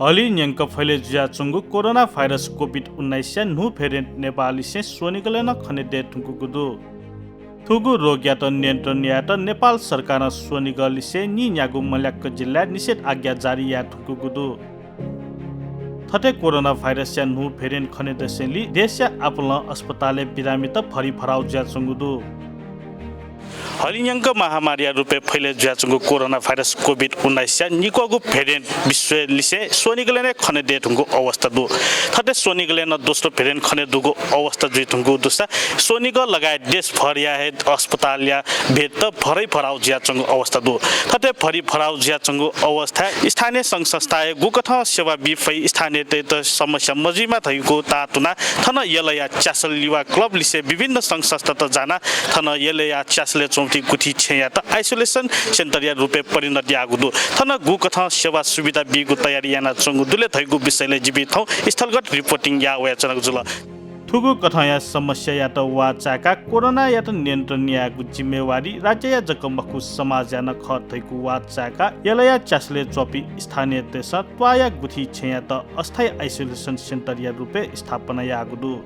हली न्यंक फैले जुया चुंगु corona virus COVID-19 नु भेरिएन्ट नेपाली से सोनिगलेन खनेदे ठुंगुगुदु थुगु रोग यात नियन्त्रण यात नेपाल सरकार सोनिगली से नि न्यागु मल्याक्क जिल्ला निषेध आज्ञा जारी या ठुंगुगुदु थटे कोरोना भाइरस या नु भेरिएन्ट खनेदे सेली देश या आपल अस्पताले बिरामी त फरी फराउ ज्या चुंगुदु हलियंक महामारी रूपे फैले जुयाचुंगु कोरोना भाइरस कोभिड-19 निकोगु भेरिएन्ट विश्व लिसे सोनिगलेने खने देठुंगु अवस्था दु थटे सोनिगलेन दोस्रो भेरिएन्ट खने दुगु अवस्था जुइथुंगु दुसा सोनिग लगायत देश भरिया हे अस्पताल या भेट त भरै फराउ ज्याचुंगु अवस्था दु थटे भरि फराउ ज्याचुंगु अवस्था स्थानीय संघ संस्था गुकथ सेवा बिफै स्थानीय त समस्या मजिमा थैगु तातुना थन यलया च्यासल युवा क्लब लिसे विभिन्न संघ संस्था त जाना थन यलया च्यासले चौथी गुठी छेया त आइसोलेसन सेन्टर या रूपे परिणति आगुदु थन गुकथ सेवा सुविधा बिगु तयारी याना चंगु दुले थैगु विषयले जीवित थौ स्थलगत रिपोर्टिङ या वयाचनक जुल थुगु कथया समस्या या त वाचाका कोरोना या त नियन्त्रण यागु जिम्मेवारी राज्य या जकमखु समाज याना खथैगु वाचाका यलया च्यासले चोपी स्थानीय देश त्वाया गुठी छेया त अस्थायी आइसोलेसन सेन्टर या रूपे स्थापना यागुदु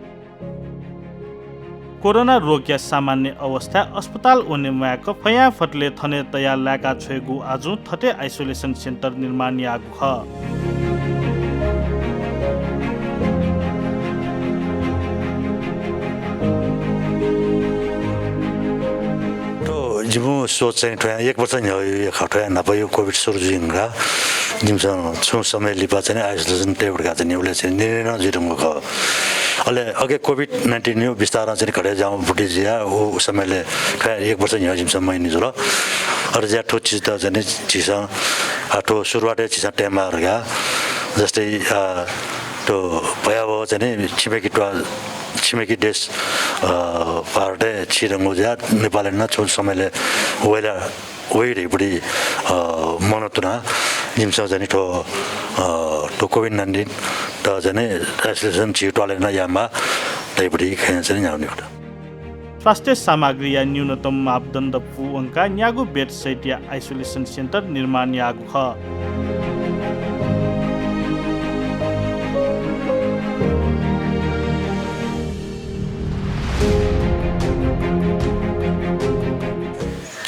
कोरोना रोग या सामान्य अवस्था अस्पताल ओनेमाक फया फटले थने तया लागा छेगु आजु थटे आइसोलेसन सेन्टर निर्माण यागु ख जिमु सोच चाहिँ ठया 1 वर्ष नि हो यो खटया नपयो कोभिड सुरु जिंगा जिमसँग छु समय लिपा चाहिँ आइसोलेसन टेबडका चाहिँ उले चाहिँ निर्णय जिरंगो ख अले अगे कोभिड-19 न्यू विस्तार चाहिँ खडे जाउ बुटी जिया ओ समयले ठया 1 वर्ष नि हो जिमसँग महिनी जुल अरु ज्या ठो चिज त चाहिँ चिज आठो सुरुवातै चिज टेमा रगा जस्तै तो भयावह चाहिँ छिमेकी देश पार्टे छिरंगो ज्या नेपाल न छु समयले वेला वेरे बुडी मनोतुना जिमसँग चाहिँ तो कोभिड-19 त चाहिँ आइसोलेसन छिटोले न यामा तैबडी खेन चाहिँ न्याउने हो स्वास्थ्य सामग्री या न्यूनतम मापदण्ड पुअंका न्यागु बेड सेट या आइसोलेसन सेन्टर निर्माण यागु ख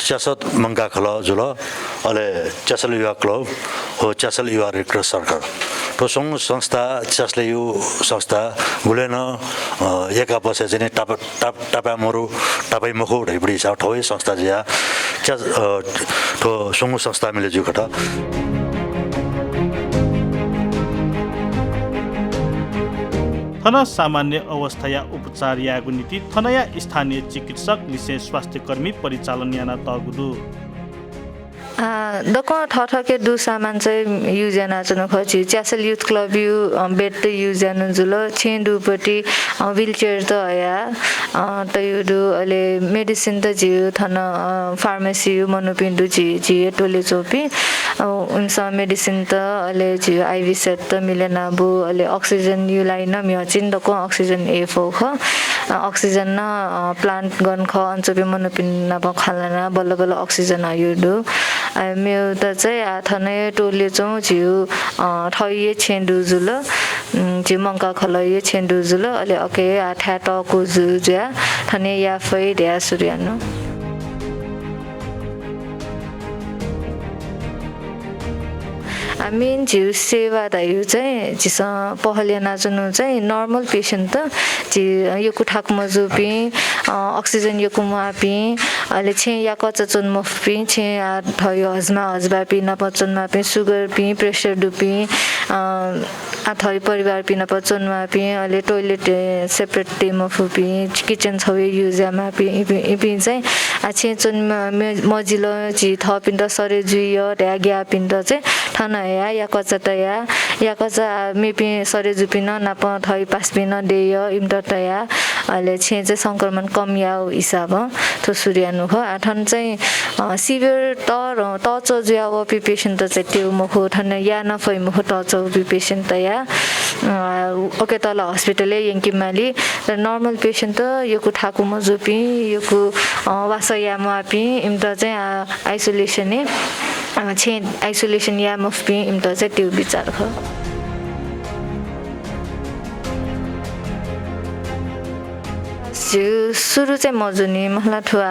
च्यासत मंगा खला जुल अले च्यासल युवा क्लब हो च्यासल युवा रेड क्रॉस सर्कल तो संघ संस्था च्यासले यो संस्था गुलेन एका बसे चाहिँ टापा मरु टापै मखो ढैबडी छ ठोय संस्था ज्या तो संघ संस्था मिले जुकटा थन सामान्य अवस्था या उपचार यागु नीति थनया स्थानीय चिकित्सक विशेष स्वास्थ्य कर्मी परिचालन याना तगुदु दको ठठके दु सामान चाहिँ युज याना चन खछि च्यासल युथ क्लब यु बेड त युज याना जुल छेन्दुपटी व्हीलचेयर त आया त युदु अले मेडिसिन त जियो थन फार्मेसी मनोपिन्डु जी टोले चोपी उनसा मेडिसिन त अले जियो आईवी सेट त मिलेना बु अले अक्सिजन यु लाइन म्यचिन दको अक्सिजन एफो ख अक्सिजन न प्लान्ट गन ख अञ्चपे मनोपिन न खालना बल्ल बल्ल अक्सिजन आयुदु मेरो त चाहिँ आथने टोले चौ जिउ ठइए छेन्दु जुल जि मंका खलये छेन्दु जुल अले अके आठा टको जुज्या थने याफै ध्या सुर्यानु मेन जिउ सेवा दायु चाहिँ जिस पहले नाचनु चाहिँ नर्मल पेशेन्ट त जि यो कुठाक मजुपी अक्सिजन यो कुमापी अहिले छे या कच्चा चुन मफपी छे थयो हजमा हजबा पी नपचनमा पी सुगर पी प्रेसर डुपी थयो परिवार पी नपचनमा पी अहिले टोइलेट सेपरेट टेमफुपी किचन छवे युजमा पी इपी चाहिँ छे चुन मजिलो जि थपिन्द सरे जुइयो त्या ग्यापिन्द चाहिँ ठाना या कच्चा तया या कच्चा मेपी सरे जुपिन नाप थई पासपिन देय इमत तया अहिले छे चाहिँ संक्रमण कम याउ हिसाब तो सूर्यानु ख आठन चाहिँ सिभियर टच ज्याव पी पेशेन्ट चाहिँ त्यो मुखो ठन या नफै मुखो टच पी पेशेन्ट तया ओके तल हस्पिटलले यंकिमाली नर्मल पेशेन्ट त योको ठाकु मजुपी योको वासयामा पी इमत चाहिँ आइसोलेसन छे आइसोलेसन या मफपी इमत चाहिँ त्यो विचार ख सुरु चाहिँ मजुनी महला ठुवा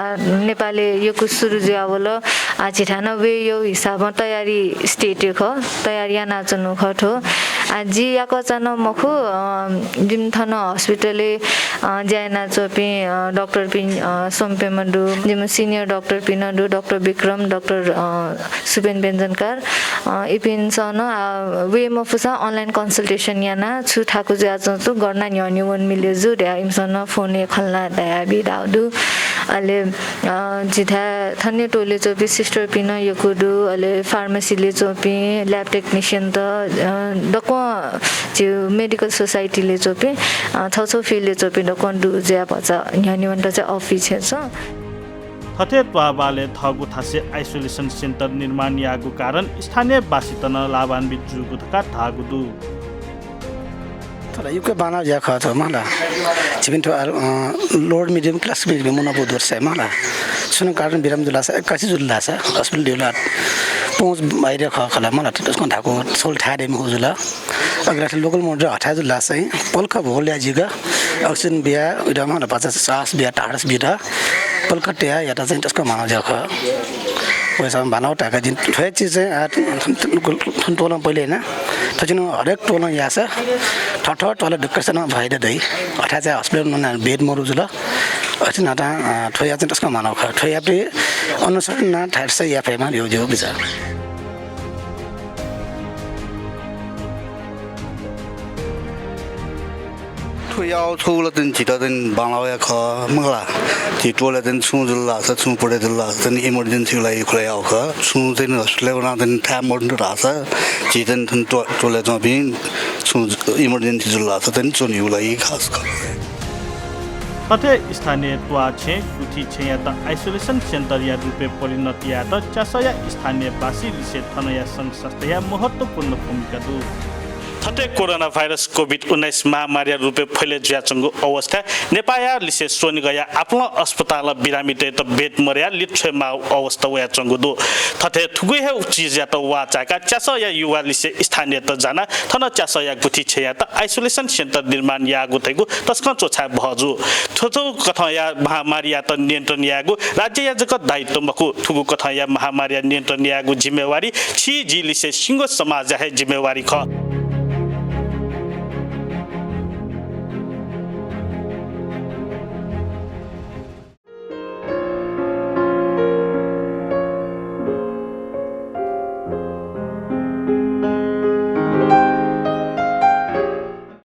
नेपाली यो सुरु जो आवल आज ठाना वे यो हिसाबमा तयारी स्टेट ख तयारी नाचनु खठो आज याको चन मखु जिम थन हस्पिटलले ज्याना चोपी डाक्टर पिन सोम्पे मन्डु जिम सिनियर डाक्टर पिनडु डाक्टर विक्रम डाक्टर सुपेन बेन्जनकार इपिन सन वे मफुसा अनलाइन कन्सल्टेसन याना छु ठाकु ज्याचो तु गर्न न्यनि वन मिले जु ड्या इमसन फोन खल्ला दया बिदाउदु अले जिथा थन्ने टोले चोपी सिस्टर पिन यकुडु अले फार्मेसीले चोपी ल्याब टेक्निशियन त डको जो मेडिकल सोसाइटीले चोपी छौ फिलले चोपी डको दु ज्या भछ न्यनि वन त चाहिँ अफिस छ थथे त्वाबाले थगु थासे आइसोलेसन सेन्टर निर्माण यागु कारण स्थानीय बासितन लाभान्वित जुगु थका थागुदु तर युके बाना ज्या खा छ मला छिबिन तो लोड मिडियम क्लास में मुना बोदर से मला सुन कारण बिराम जुला से कसी जुला से हॉस्पिटल दिला पहुंच बाहिर खा खला मला त्यसको ठाको सोल ठाडे म जुला अगर लोकल मोडर हटा जुला से पलका भोल्या जिगा अक्सिजन बिया उडा मला 50 सास बिया टाडस बिया पलका टेया याता चाहिँ त्यसको माना ज्या खा पैसा बनाउ टाका दिन थोय चीज चाहिँ टोला पहिले हैन तजिन हरेक टोला या छ ठठ टोला डिस्कसन भइद दै अठा चाहिँ हस्पिटल न बेड मरु जुल अति नाटा थोय चाहिँ त्यसको मानव ख थोय अपि अनुसार न ठाड से या फेमा यो जो बिचा要出了等其他人帮老爷可么啦，其多了等出就啦，是出不来就啦，等 emergency 来一块要可，出真的是来我那等太没人打噻，其等等多来这边出 emergency 就啦，是等做牛来一卡是可。तथे स्थानीय त्वा छे गुठी छे या त आइसोलेसन सेन्टर या रुपे परिणत या त चासया स्थानीय बासी लिसे थनया संघ संस्था या महत्त्वपूर्ण भूमिका दु थटे कोरोना भाइरस कोभिड-19 महामारी रूपे फैले ज्याचंगु अवस्था नेपाया लिसे सोनि गया आफ्नो अस्पताल बिरामी त बेड मर्या लिच्छे मा अवस्था वया चंगु दु थटे थुगु हे चीज या त वाचाका चास या युवा लिसे स्थानीय त जाना थन चास या गुठी छे या त आइसोलेसन सेन्टर निर्माण या गुथैगु तस्क चोछा भजु थोथो कथा या महामारी या त नियन्त्रण यागु राज्य याजक दायित्व मकु थुगु कथा या महामारी नियन्त्रण यागु जिम्मेवारी छि जी लिसे सिंगो समाज है जिम्मेवारी ख